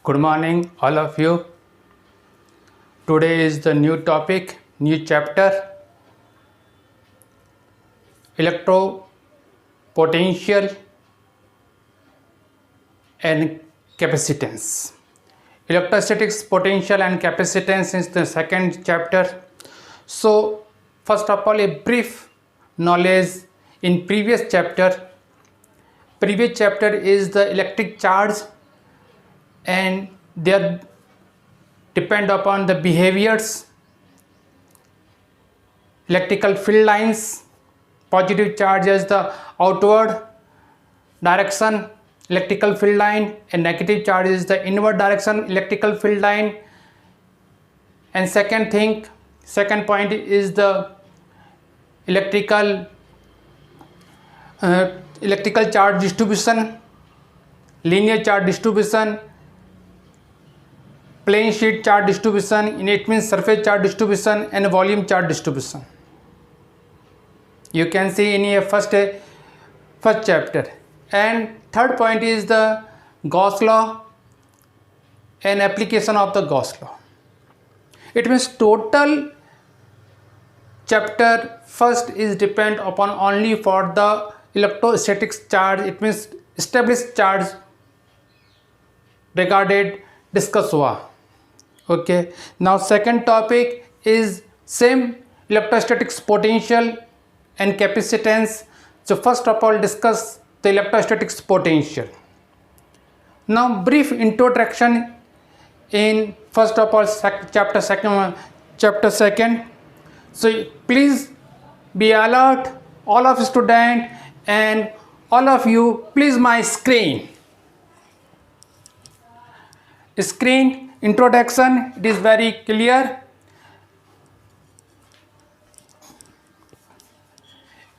Good morning, all of you. Today is the new topic, new chapter, electropotential and capacitance. Electrostatics potential and capacitance is the second chapter. So, first of all, a brief knowledge in previous chapter. Previous chapter is the electric charge and their depend upon the behaviors, electrical field lines, positive charge as the outward direction electrical field line and negative charge is the inward direction electrical field line. And second point is the electrical charge distribution, linear charge distribution, plane sheet charge distribution, it means surface charge distribution and volume charge distribution. You can see in your first chapter. And third point is the Gauss law and application of the Gauss law. It means total chapter first is depend upon only for the electrostatics charge, it means established charge regarded discuss हुआ. Okay, now second topic is same electrostatics potential and capacitance. So first of all discuss the electrostatics potential. Now brief introduction in first of all chapter second. So please be alert, all of student and all of you, please my screen introduction, it is very clear.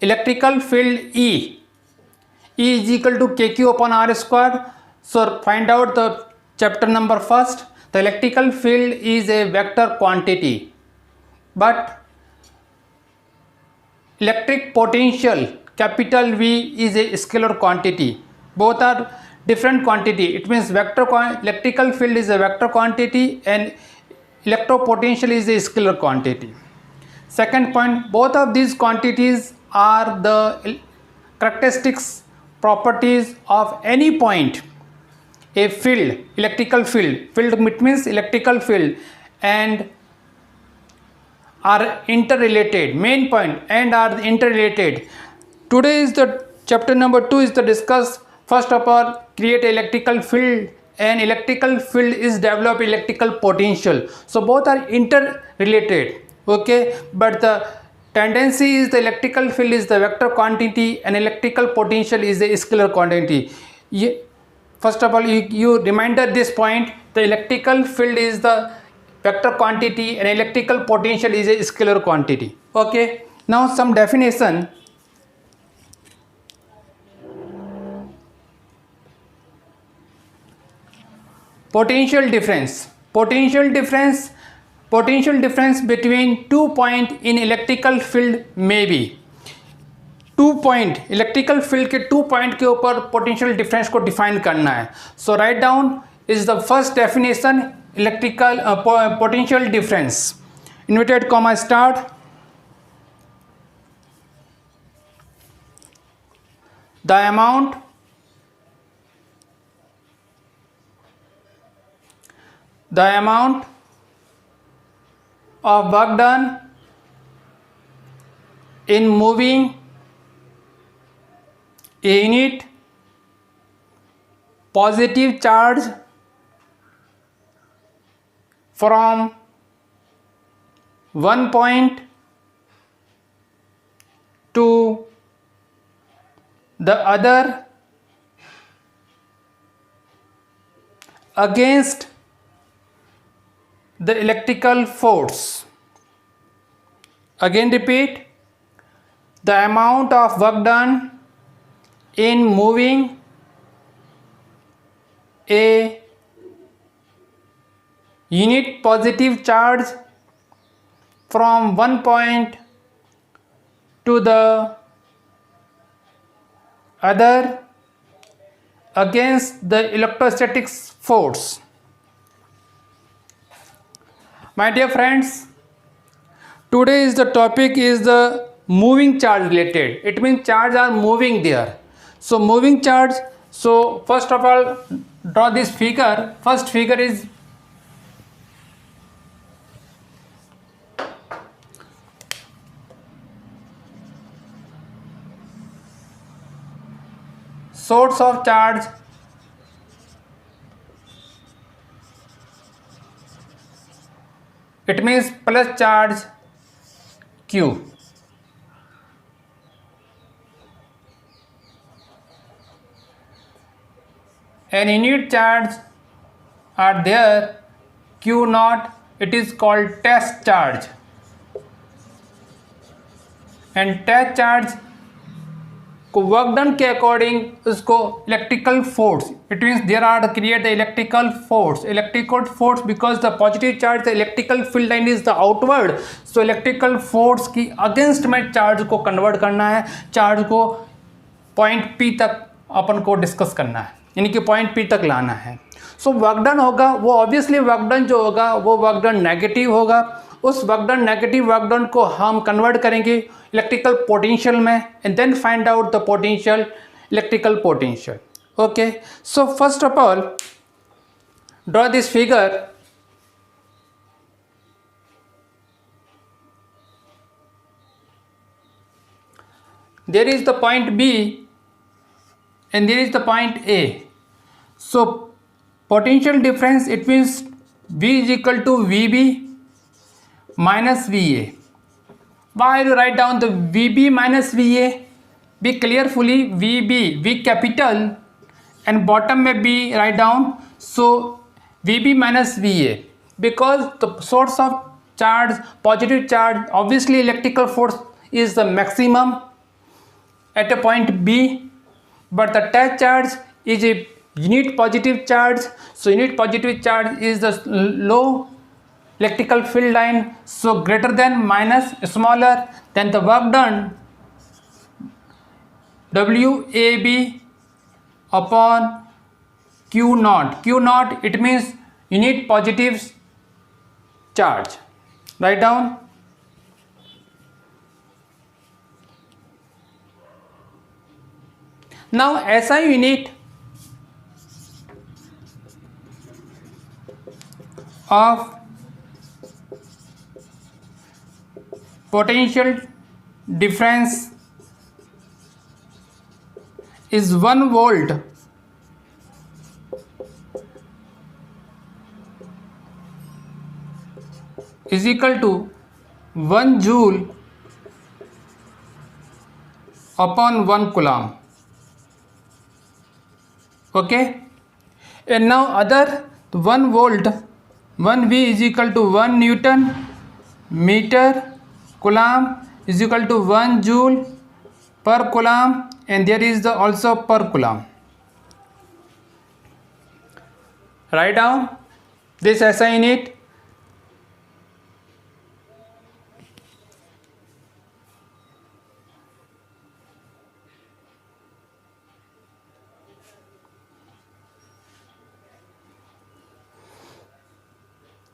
Electrical field E is equal to kq upon r square. So find out the chapter number first. The electrical field is a vector quantity, but electric potential capital V is a scalar quantity. Both are different quantity. It means electrical field is a vector quantity and electropotential is a scalar quantity. Second point, both of these quantities are the characteristics properties of any point. A field, electrical field means electrical field and are interrelated, main point and are interrelated. Today is the chapter number 2 is the discuss. First of all, create electrical field and electrical field is develop electrical potential. So both are interrelated, okay, but the tendency is the electrical field is the vector quantity and electrical potential is a scalar quantity. First of all, you reminder this point, the electrical field is the vector quantity and electrical potential is a scalar quantity. Okay, now some definition. Potential difference between 2 point in electrical field may be 2 point electrical field के 2 point के ऊपर potential difference को define करना है. So write down is the first definition electrical potential difference. Inverted comma start. The amount of work done in moving a unit positive charge from one point to the other against the electrical force. Again repeat, the amount of work done in moving a unit positive charge from one point to the other against the electrostatics force. My dear friends, today is the topic is the moving charge related. It means charge are moving there. So moving charge. So first of all, draw this figure. First figure is source of charge. It means plus charge Q. And unit charge are there, Q naught. It is called test charge. And test charge को work done के according उसको electrical force, it means there are create the electrical force because the positive charge the electrical field line is the outward. So electrical force की against में charge को convert करना है, charge को point P तक अपन को discuss करना है, यानी कि पॉइंट पी तक लाना है. सो वर्क डन होगा वो ऑब्वियसली वर्क डन जो होगा वो वर्क डन नेगेटिव होगा. उस work done negative work done को हम कन्वर्ट करेंगे इलेक्ट्रिकल पोटेंशियल में and then find out the potential, electrical potential. Okay, so first of all draw this figure. There is the point B and there is the point A. So potential difference, it means V is equal to VB minus VA. Why you write down the VB minus VA? Be carefully, VB, V capital and bottom में B write down. So VB minus VA, because the source of charge, positive charge, obviously electrical force is the maximum at a point B, but the test charge is a unit positive charge. So unit positive charge is the low electrical field line, so greater than minus smaller than the work done WAB upon Q naught. Q naught, it means unit positive charge. Write down. Now SI unit of potential difference is 1 volt is equal to 1 joule upon 1 coulomb. Okay, and now other 1 volt 1 V is equal to 1 Newton meter coulomb is equal to 1 joule per coulomb, and there is the also per coulomb. Write down this SI unit.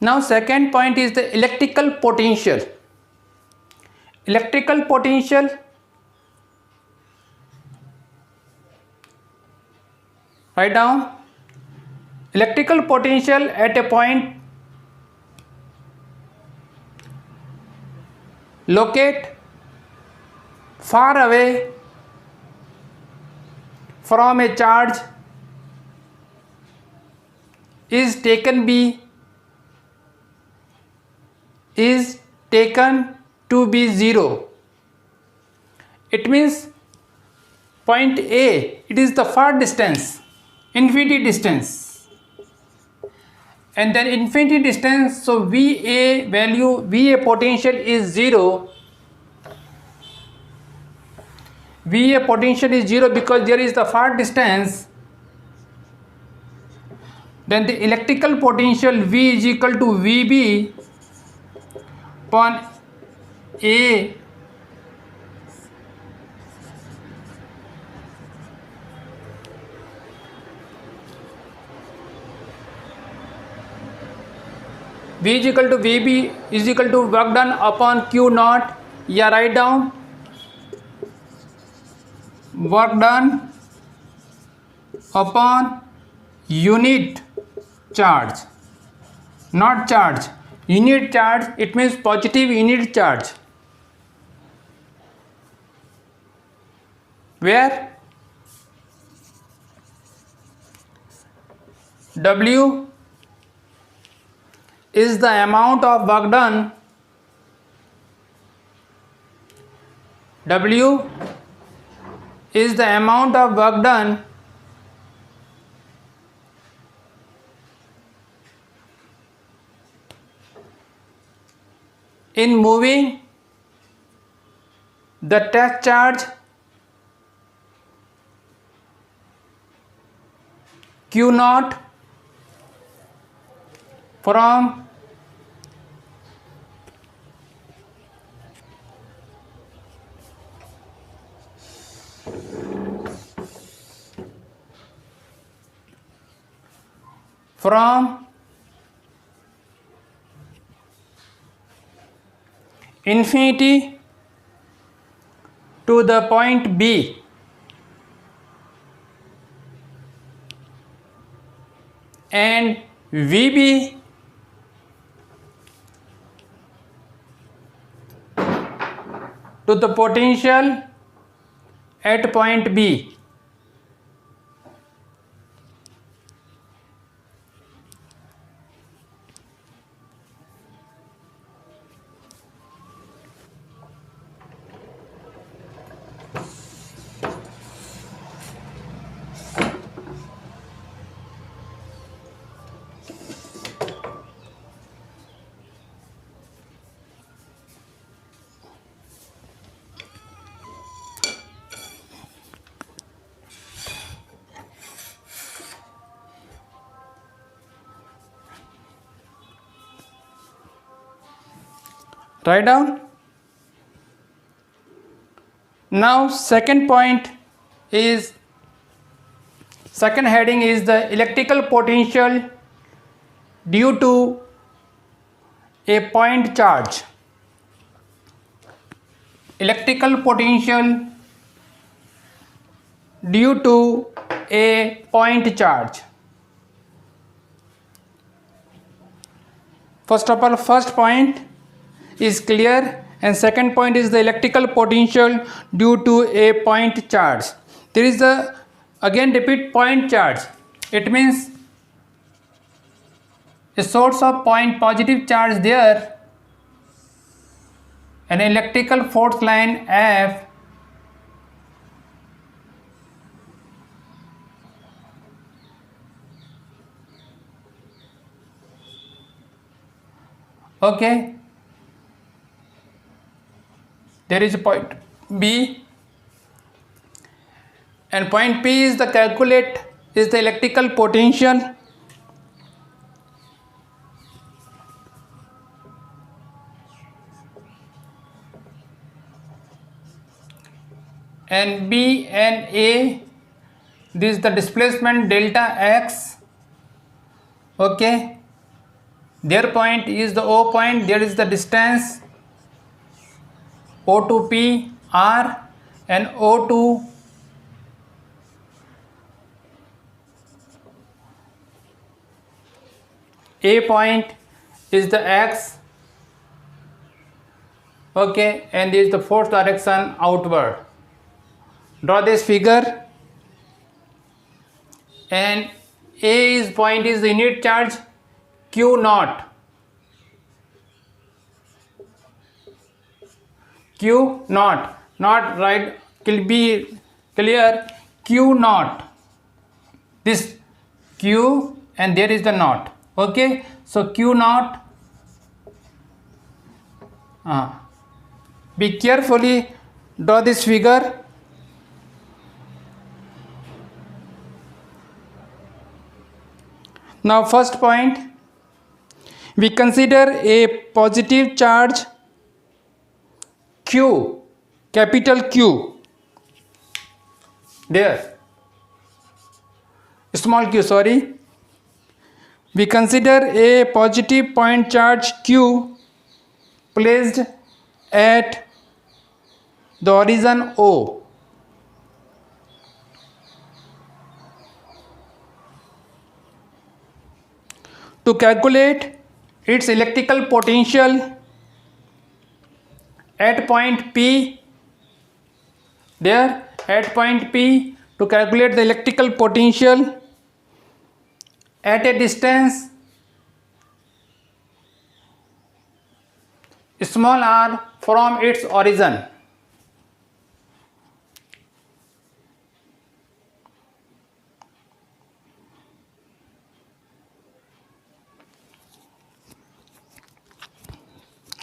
Now second point is the electrical potential. Electrical potential, write down electrical potential at a point locate far away from a charge is taken to be 0. It means point A, it is the far distance, infinity distance, and then infinity distance. So VA value, VA potential is 0. VA potential is 0 because there is the far distance. Then the electrical potential V is equal to VB upon A V is equal to VB is equal to work done upon Q naught, या write down work done upon unit charge, not charge, unit charge, it means positive unit charge, where W is the amount of work done, W is the amount of work done in moving the test charge Q naught from infinity to the point B, and VB to the potential at point B. Write down. Now second heading is the electrical potential due to a point charge. Electrical potential due to a point charge. First of all, first point is clear, and second point is the electrical potential due to a point charge. There is a, again repeat, point charge. It means a source of point positive charge there, an electrical force line F, okay. There is a point B, and point P is the electrical potential, and B and A, this is the displacement delta x, okay. Their point is the O point, there is the distance O to P R, and O to A point is the x, okay, and this is the force direction outward. Draw this figure, and A point is the unit charge Q naught. Q naught, not right, will be clear, Q naught, this Q and there is the naught, okay. So Q naught, be carefully draw this figure. Now first point, we consider a positive charge Q, capital Q, there, small q, sorry, We consider a positive point charge Q placed at the origin O. To calculate its electrical potential at point P, at point P, to calculate the electrical potential at a distance small r from its origin.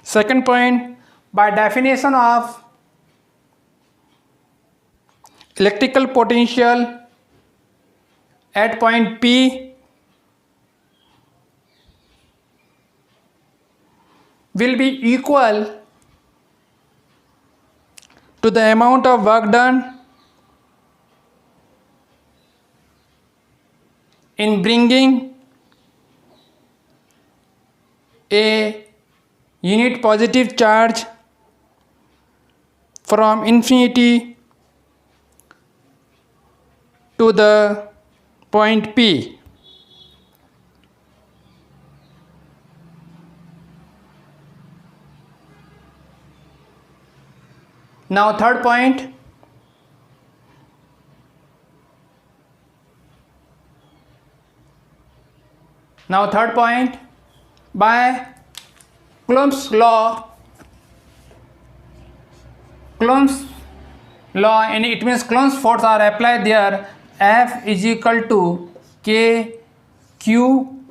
Second point, by definition of electrical potential at point P will be equal to the amount of work done in bringing a unit positive charge from infinity to the point P. Now third point, by Coulomb's law, and it means Coulomb's force are applied there. F is equal to K Q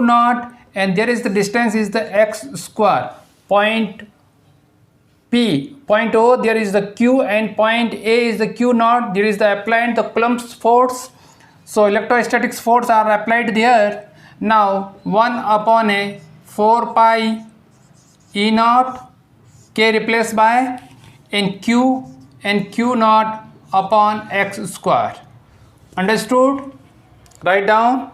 naught, and there is the distance is the x square. Point P, point O, there is the Q, and point A is the Q naught. There is the applied the Coulomb's force. So electrostatics force are applied there. Now 1 upon a 4 pi E naught, K replaced by in Q, and Q naught upon x square. Understood? Write down.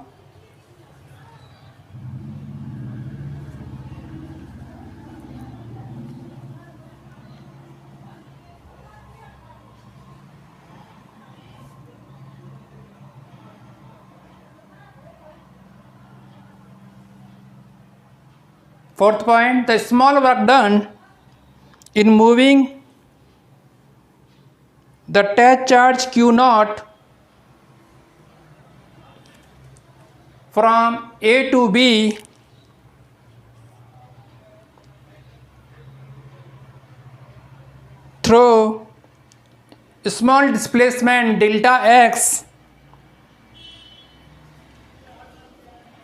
Fourth point, the small work done in moving the attached charge Q naught from A to B through small displacement delta x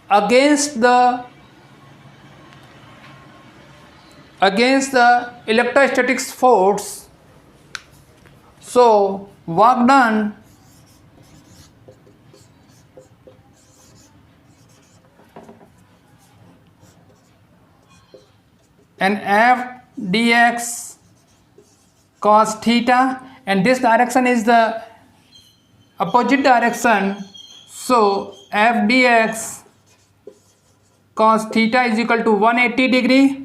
against the electrostatics force. So work done and F dx cos theta, and this direction is the opposite direction. So F dx cos theta is equal to 180 degree.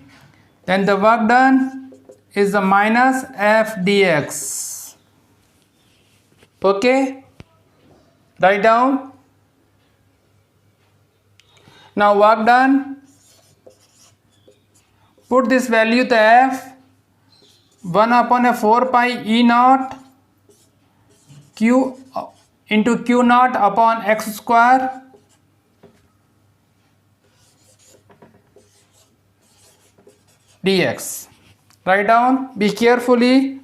Then the work done is the minus F dx. Okay, write down. Now work done, put this value to F, 1 upon a 4 pi E naught Q into Q naught upon x square dx. Write down, be carefully.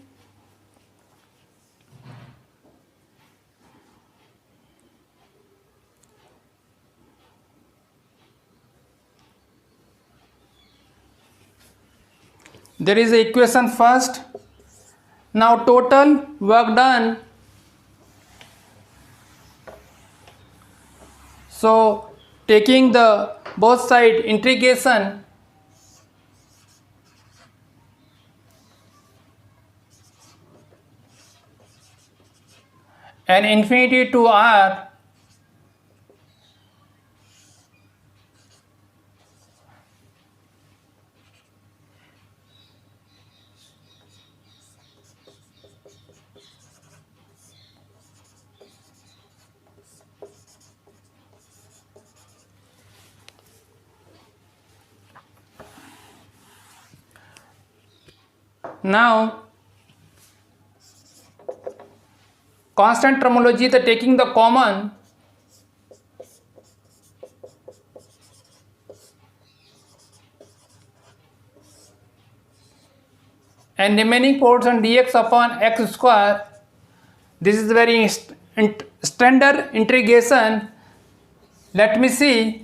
There is a equation first. Now total work done. So taking the both side integration, and infinity to r, Now constant terminology, the taking the common, and remaining portion dx upon x square. This is very standard integration. Let me see.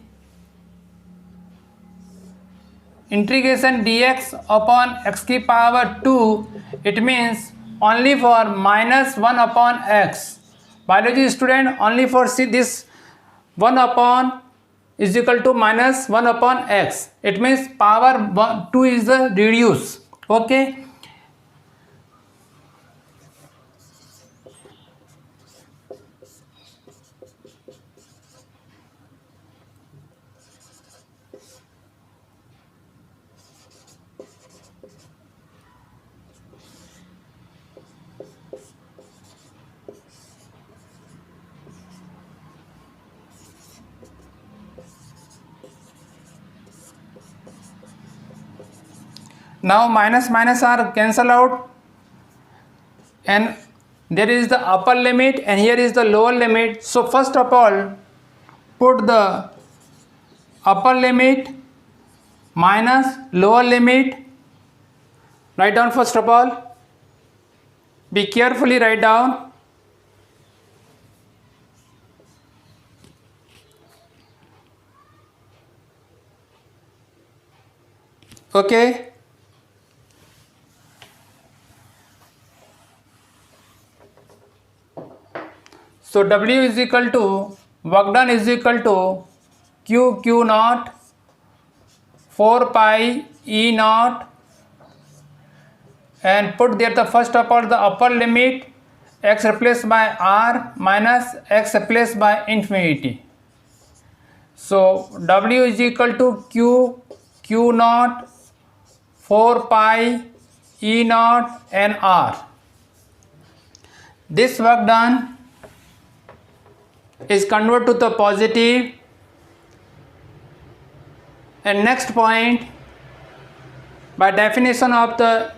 Integration dx upon x की power 2, it means only for minus 1 upon x. Biology student, only for see this 1 upon is equal to minus 1 upon x. It means power 2 is the reduce. Okay. Now minus minus are cancel out, and there is the upper limit and here is the lower limit. So first of all, put the upper limit minus lower limit. Write down first of all. Be carefully write down. Okay. So W is equal to work done is equal to Q naught 4 pi E naught, and put there the first of all the upper limit x replaced by r minus x replaced by infinity. So W is equal to Q naught 4 pi E naught and r. This work done is converted to the positive, and next point, by definition of the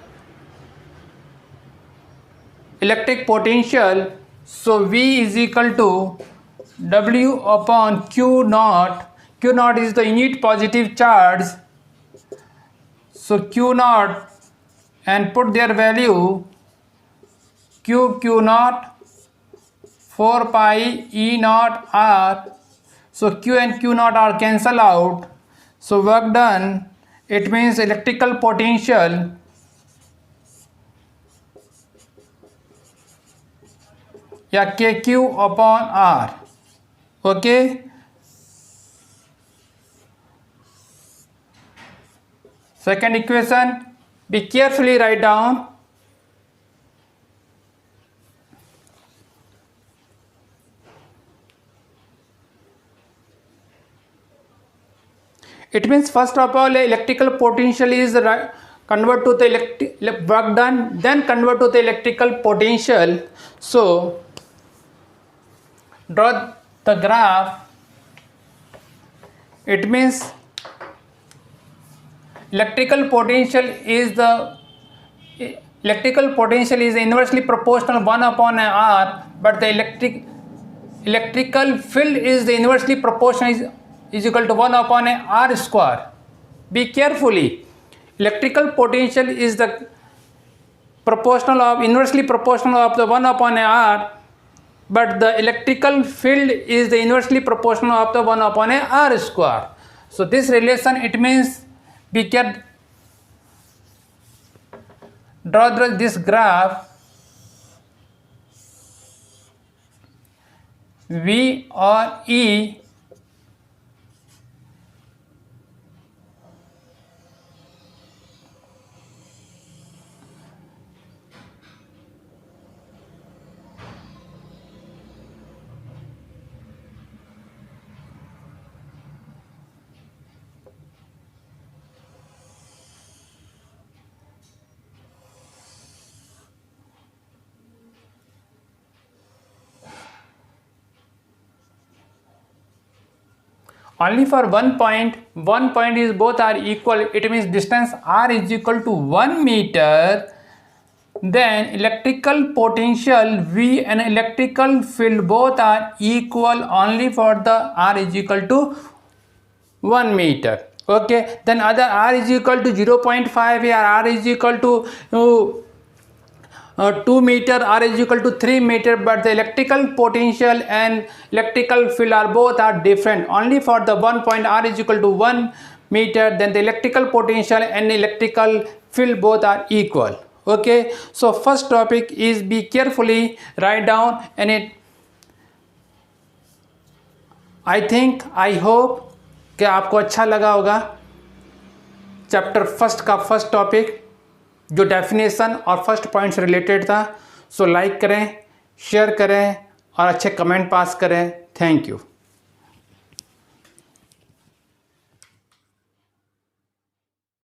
electric potential, so V is equal to W upon Q naught. Q naught is the unit positive charge, so Q naught, and put their value Q naught 4 pi E naught R. So Q and Q naught are cancel out. So work done, it means electrical potential KQ upon R. Okay. Second equation, be carefully write down. It means first of all electrical potential is convert to the work done, then convert to the electrical potential. So draw the graph. It means electrical potential is inversely proportional 1 upon R, but the electrical field is the inversely proportional is equal to 1 upon R square. Be carefully. Electrical potential is the inversely proportional of the 1 upon R, but the electrical field is the inversely proportional of the 1 upon R square. So this relation, it means be careful. Draw this graph. V or E only for one point is both are equal. It means distance r is equal to 1 meter. then electrical potential V and electrical field both are equal only for the R is equal to 1 meter. Okay, then other R is equal to 0.5 here, R is equal to 2 meter, R is equal to 3 meter, but the electrical potential and electrical field are both are different. Only for the one point R is equal to 1 meter, then the electrical potential and electrical field both are equal. Okay, so first topic is be carefully write down, and it I hope कि आपको अच्छा लगा होगा chapter first का first topic जो definition और first point से related था. सो लाइक करें, शेयर करें और अच्छे कमेंट पास करें. Thank you.